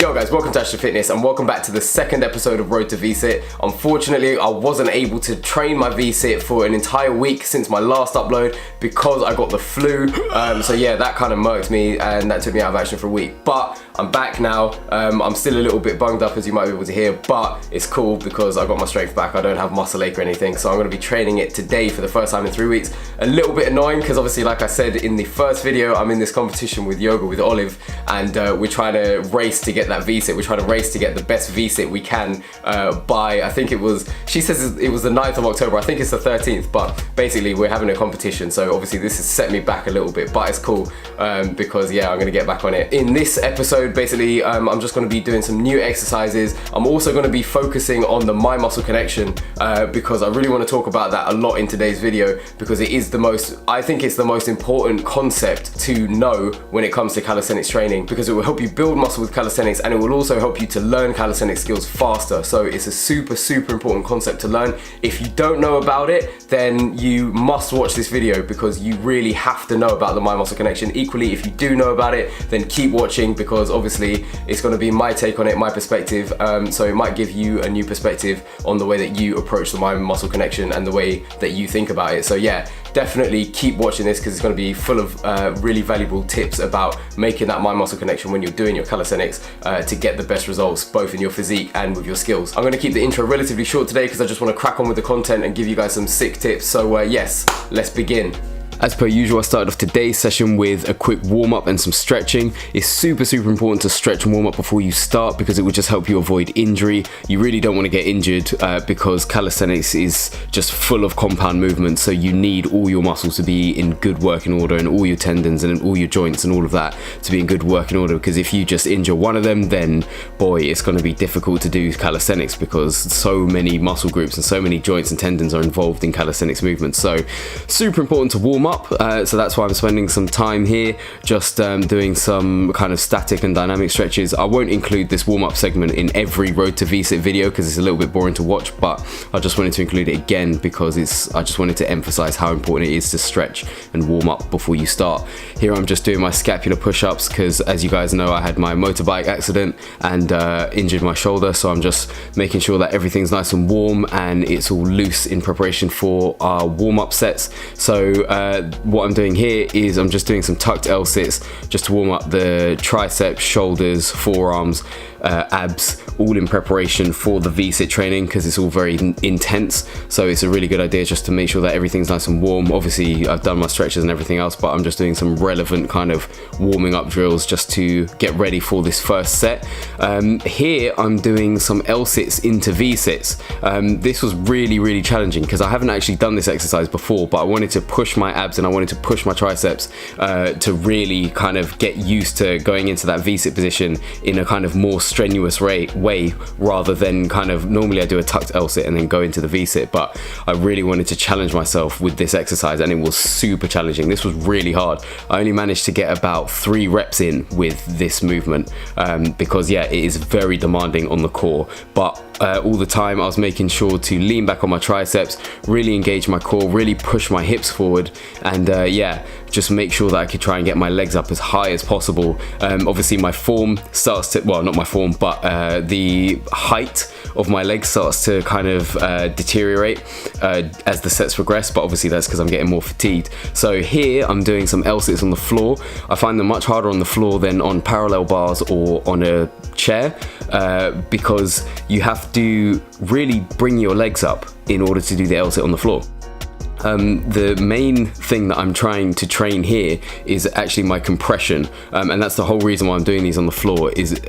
Yo guys, welcome to Ashton Fitness and welcome back to the second episode of Road to VSIT. Unfortunately, I wasn't able to train my VSIT for an entire week since my last upload because I got the flu. So yeah, that kind of murked me and that took me out of action for a week. But I'm back now. I'm still a little bit bunged up, as you might be able to hear, but it's cool because I got my strength back. I don't have muscle ache or anything, so I'm going to be training it today for the first time in 3 weeks. A little bit annoying because obviously, like I said in the first video, I'm in this competition with yoga with Olive, and we're trying to race to get that VSIT. We're trying to race to get the best VSIT we can by, I think it was, she says it was the 9th of October, I think it's the 13th, but basically we're having a competition, so obviously this has set me back a little bit, but it's cool because yeah, I'm going to get back on it. In this episode, basically, I'm just going to be doing some new exercises. I'm also going to be focusing on the mind muscle connection because I really want to talk about that a lot in today's video because it is the most, I think it's the most important concept to know when it comes to calisthenics training, because it will help you build muscle with calisthenics and it will also help you to learn calisthenics skills faster. So it's a super important concept to learn. If you don't know about it, then you must watch this video because you really have to know about the mind muscle connection. Equally, if you do know about it, then keep watching because obviously it's going to be my take on it, my perspective, so it might give you a new perspective on the way that you approach the mind muscle connection and the way that you think about it. So yeah, definitely keep watching this because it's going to be full of really valuable tips about making that mind muscle connection when you're doing your calisthenics to get the best results both in your physique and with your skills. I'm going to keep the intro relatively short today because I just want to crack on with the content and give you guys some sick tips. So yes, let's begin. As per usual, I started off today's session with a quick warm-up and some stretching. It's super important to stretch and warm up before you start because it will just help you avoid injury. You really don't want to get injured because calisthenics is just full of compound movement, so you need all your muscles to be in good working order and all your tendons and all your joints and all of that to be in good working order, because if you just injure one of them, then boy, it's going to be difficult to do calisthenics because so many muscle groups and so many joints and tendons are involved in calisthenics movements. So super important to warm up. So that's why I'm spending some time here just doing some kind of static and dynamic stretches. I won't include this warm-up segment in every Road to VSIT video because it's a little bit boring to watch, but I just wanted to include it again because I just wanted to emphasize how important it is to stretch and warm up before you start. Here I'm just doing my scapular push-ups because, as you guys know, I had my motorbike accident and injured my shoulder, so I'm just making sure that everything's nice and warm and it's all loose in preparation for our warm-up sets. So what I'm doing here is I'm just doing some tucked L-sits just to warm up the triceps, shoulders, forearms, abs, all in preparation for the VSIT training because it's all very intense. So it's a really good idea just to make sure that everything's nice and warm. Obviously I've done my stretches and everything else, but I'm just doing some relevant kind of warming up drills just to get ready for this first set. Here I'm doing some L-sits into V-sits. This was really challenging because I haven't actually done this exercise before, but I wanted to push my abs and I wanted to push my triceps to really kind of get used to going into that V-sit position in a kind of more strenuous way rather than kind of, normally I do a tucked L-sit and then go into the V-sit, but I really wanted to challenge myself with this exercise and it was super challenging. This was really hard. I only managed to get about 3 reps in with this movement because yeah, it is very demanding on the core, but all the time I was making sure to lean back on my triceps, really engage my core, really push my hips forward, and yeah, just make sure that I could try and get my legs up as high as possible. Obviously my form starts to, well, not my form, but the height of my legs starts to kind of deteriorate as the sets progress, but obviously that's because I'm getting more fatigued. So here I'm doing some L-sits on the floor. I find them much harder on the floor than on parallel bars or on a chair because you have to really bring your legs up in order to do the L-sit on the floor. The main thing that I'm trying to train here is actually my compression, and that's the whole reason why I'm doing these on the floor, is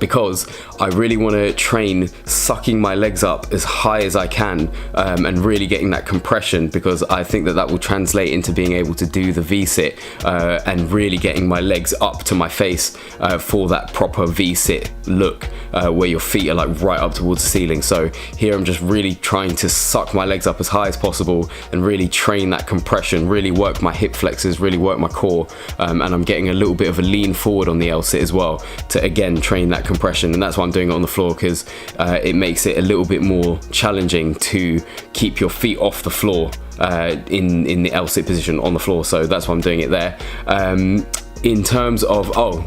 because I really want to train sucking my legs up as high as I can and really getting that compression, because I think that will translate into being able to do the V-sit and really getting my legs up to my face for that proper V-sit look where your feet are like right up towards the ceiling. So here I'm just really trying to suck my legs up as high as possible and really train that compression, really work my hip flexors, really work my core, and I'm getting a little bit of a lean forward on the L-sit as well to again train that compression, and that's why I'm doing it on the floor, because it makes it a little bit more challenging to keep your feet off the floor in the L-sit position on the floor. So that's why I'm doing it there. in terms of,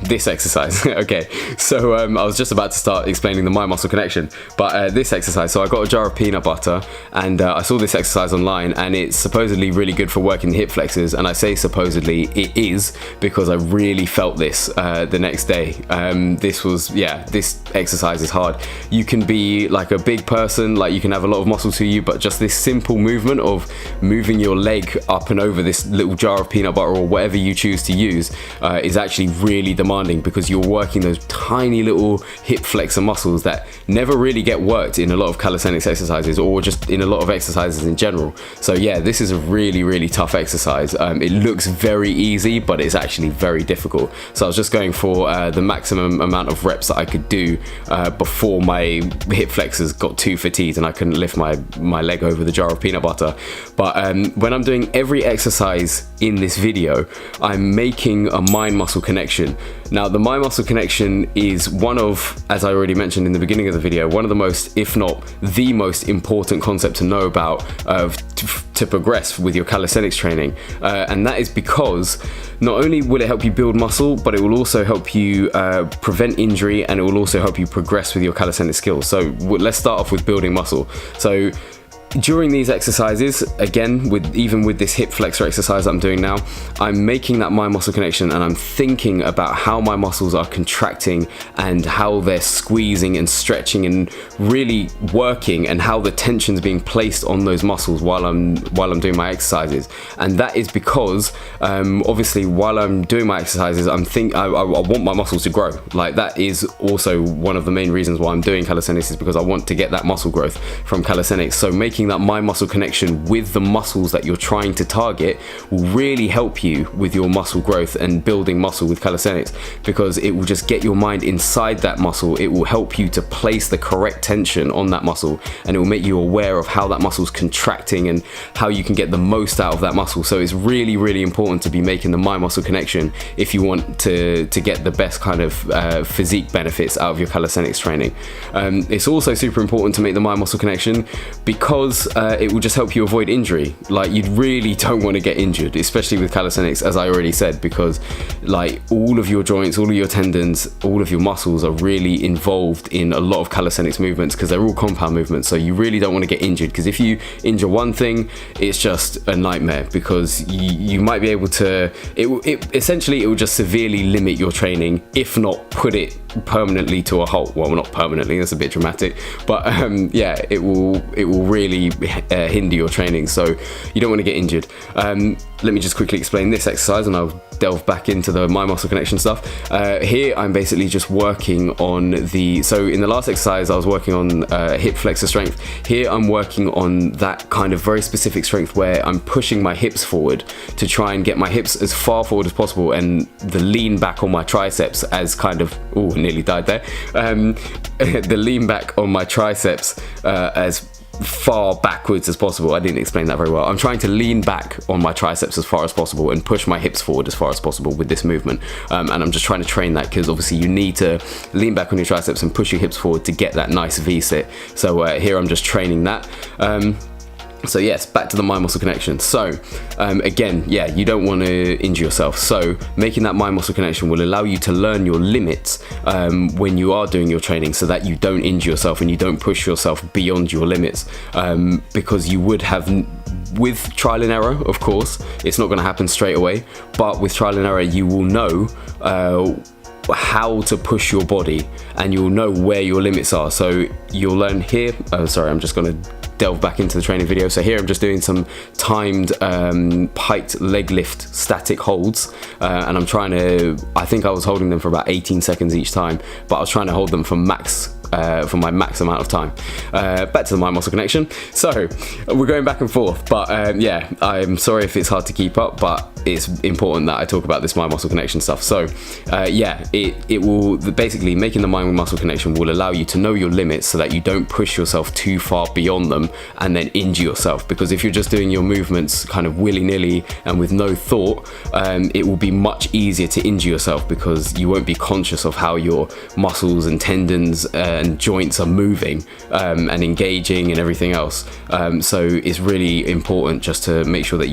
this exercise. Okay, so I was just about to start explaining the mind muscle connection, but this exercise, so I got a jar of peanut butter, and I saw this exercise online, and it's supposedly really good for working the hip flexors, and I say supposedly, it is, because I really felt this the next day. This exercise is hard. You can be like a big person, like you can have a lot of muscle to you, but just this simple movement of moving your leg up and over this little jar of peanut butter or whatever you choose to use is actually really demanding, because you're working those tiny little hip flexor muscles that never really get worked in a lot of calisthenics exercises, or just in a lot of exercises in general. So yeah, this is a really, really tough exercise. It looks very easy, but it's actually very difficult. So I was just going for the maximum amount of reps that I could do before my hip flexors got too fatigued and I couldn't lift my leg over the jar of peanut butter. But when I'm doing every exercise in this video, I'm making a mind muscle connection. Now, the mind muscle connection is one of, as I already mentioned in the beginning of the video, one of the most, if not the most important concept to know about to progress with your calisthenics training. And that is because not only will it help you build muscle, but it will also help you prevent injury, and it will also help you progress with your calisthenics skills. So let's start off with building muscle. So during these exercises, again, even with this hip flexor exercise that I'm doing now, I'm making that mind muscle connection, and I'm thinking about how my muscles are contracting and how they're squeezing and stretching and really working, and how the tension's being placed on those muscles while I'm doing my exercises. And that is because obviously while I'm doing my exercises, I want my muscles to grow. Like, that is also one of the main reasons why I'm doing calisthenics, is because I want to get that muscle growth from calisthenics. So making that mind muscle connection with the muscles that you're trying to target will really help you with your muscle growth and building muscle with calisthenics, because it will just get your mind inside that muscle. It will help you to place the correct tension on that muscle, and it will make you aware of how that muscle's contracting and how you can get the most out of that muscle. So it's really, really important to be making the mind muscle connection if you want to get the best kind of physique benefits out of your calisthenics training. It's also super important to make the mind muscle connection because it will just help you avoid injury. Like, you really don't want to get injured, especially with calisthenics, as I already said, because like all of your joints, all of your tendons, all of your muscles are really involved in a lot of calisthenics movements, because they're all compound movements. So you really don't want to get injured, because if you injure one thing, it's just a nightmare, because you might be able to, it will just severely limit your training, if not put it permanently to a halt. Well, not permanently, that's a bit dramatic, but yeah, it will really hinder your training, so you don't want to get injured. Let me just quickly explain this exercise, and I'll delve back into the mind muscle connection stuff. Here I'm basically just working on so in the last exercise I was working on hip flexor strength. Here I'm working on that kind of very specific strength where I'm pushing my hips forward to try and get my hips as far forward as possible, and the lean back on my triceps as kind of, nearly died there. The lean back on my triceps as far backwards as possible. I didn't explain that very well. I'm trying to lean back on my triceps as far as possible and push my hips forward as far as possible with this movement, and I'm just trying to train that, because obviously you need to lean back on your triceps and push your hips forward to get that nice V-sit. So here I'm just training that. So yes, back to the mind muscle connection. So again, yeah, you don't want to injure yourself. So making that mind muscle connection will allow you to learn your limits when you are doing your training, so that you don't injure yourself and you don't push yourself beyond your limits, because you would have, with trial and error, of course, it's not going to happen straight away, but with trial and error you will know how to push your body, and you'll know where your limits are. So you'll learn here, sorry, I'm just going to delve back into the training video. So here I'm just doing some timed piked leg lift static holds, and I'm trying to, I think I was holding them for about 18 seconds each time, but I was trying to hold them for my max amount of time. Back to the mind muscle connection. So we're going back and forth, but yeah, I'm sorry if it's hard to keep up, but it's important that I talk about this mind muscle connection stuff. So yeah, it will basically, making the mind muscle connection will allow you to know your limits, so that you don't push yourself too far beyond them and then injure yourself. Because if you're just doing your movements kind of willy-nilly and with no thought, it will be much easier to injure yourself, because you won't be conscious of how your muscles and tendons and joints are moving and engaging and everything else. So it's really important just to make sure that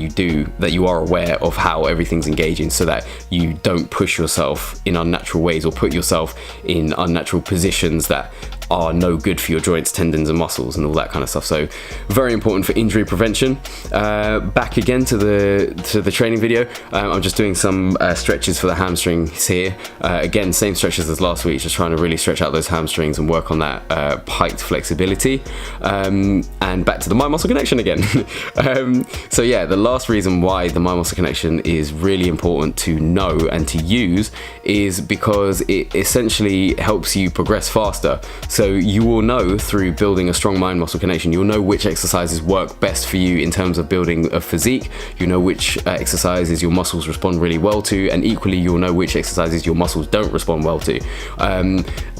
you are aware of how everything's engaging, so that you don't push yourself in unnatural ways or put yourself in unnatural positions that are no good for your joints, tendons and muscles and all that kind of stuff. So very important for injury prevention. Back again to the training video. I'm just doing some stretches for the hamstrings here. Again, same stretches as last week, just trying to really stretch out those hamstrings and work on that piked flexibility. And back to the mind muscle connection again. So yeah, the last reason why the mind muscle connection is really important to know and to use is because it essentially helps you progress faster. So you will know through building a strong mind muscle connection, you'll know which exercises work best for you in terms of building a physique. You know which exercises your muscles respond really well to, and equally you'll know which exercises your muscles don't respond well to.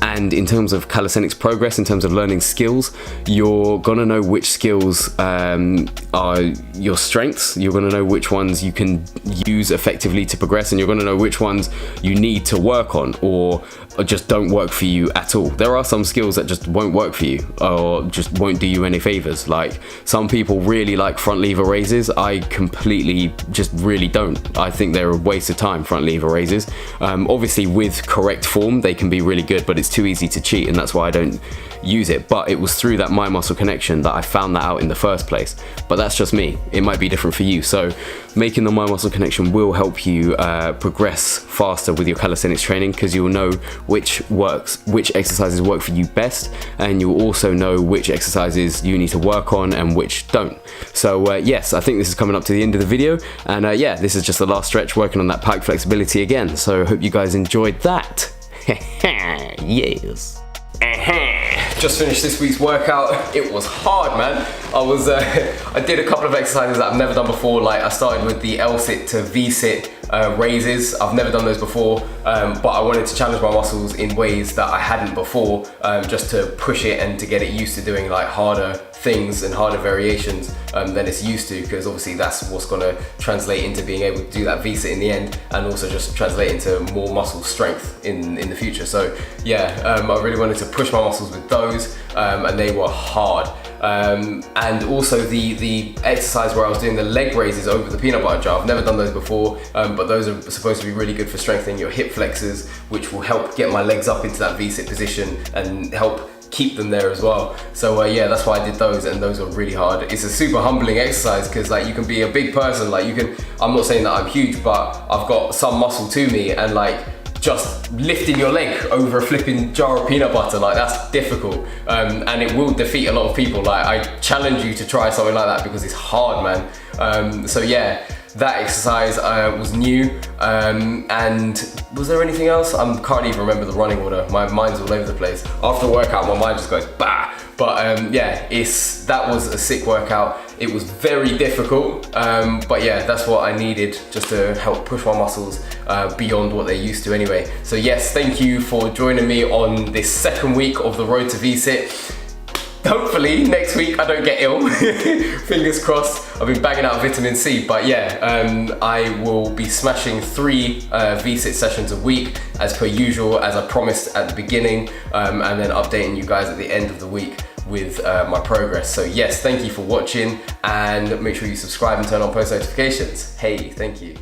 And in terms of calisthenics progress, in terms of learning skills, you're gonna know which skills are your strengths. You're gonna know which ones you can use effectively to progress, and you're gonna know which ones you need to work on or just don't work for you at all. There are some skills that just won't work for you or just won't do you any favors. Like some people really like front lever raises. I completely just really don't. I think they're a waste of time, front lever raises. Obviously with correct form they can be really good, but it's too easy to cheat, and that's why I don't use it. But it was through that mind muscle connection that I found that out in the first place. But that's just me. It might be different for you. So making the mind muscle connection will help you progress faster with your calisthenics training, because you'll know which exercises work for you best, and you'll also know which exercises you need to work on and which don't. So yes, I think this is coming up to the end of the video, and yeah, this is just the last stretch working on that pike flexibility again. So hope you guys enjoyed that. Yes. Just finished this week's workout. It was hard, man. I did a couple of exercises that I've never done before. Like I started with the L-sit to V-sit raises. I've never done those before, but I wanted to challenge my muscles in ways that I hadn't before, just to push it and to get it used to doing like harder things and harder variations than it's used to, because obviously that's what's going to translate into being able to do that V-sit in the end, and also just translate into more muscle strength in the future. So yeah, I really wanted to push my muscles with those, and they were hard. And also the exercise where I was doing the leg raises over the peanut butter jar. I've never done those before, but those are supposed to be really good for strengthening your hip flexors, which will help get my legs up into that V-sit position and help keep them there as well. So yeah, that's why I did those, and those are really hard. It's a super humbling exercise, because like you can be a big person, like I'm not saying that I'm huge, but I've got some muscle to me, and like just lifting your leg over a flipping jar of peanut butter, like that's difficult, and it will defeat a lot of people. Like I challenge you to try something like that, because it's hard, man. So yeah, that exercise was new, and was there anything else? I can't even remember the running order. My mind's all over the place. After workout, my mind just goes bah. But yeah, that was a sick workout. It was very difficult, but yeah, that's what I needed just to help push my muscles beyond what they used to anyway. So yes, thank you for joining me on this second week of the road to V-sit. Hopefully next week I don't get ill. Fingers crossed. I've been banging out vitamin C, but yeah, I will be smashing 3 V-sit sessions a week as per usual, as I promised at the beginning, and then updating you guys at the end of the week with my progress. So yes, thank you for watching, and make sure you subscribe and turn on post notifications. Hey, thank you.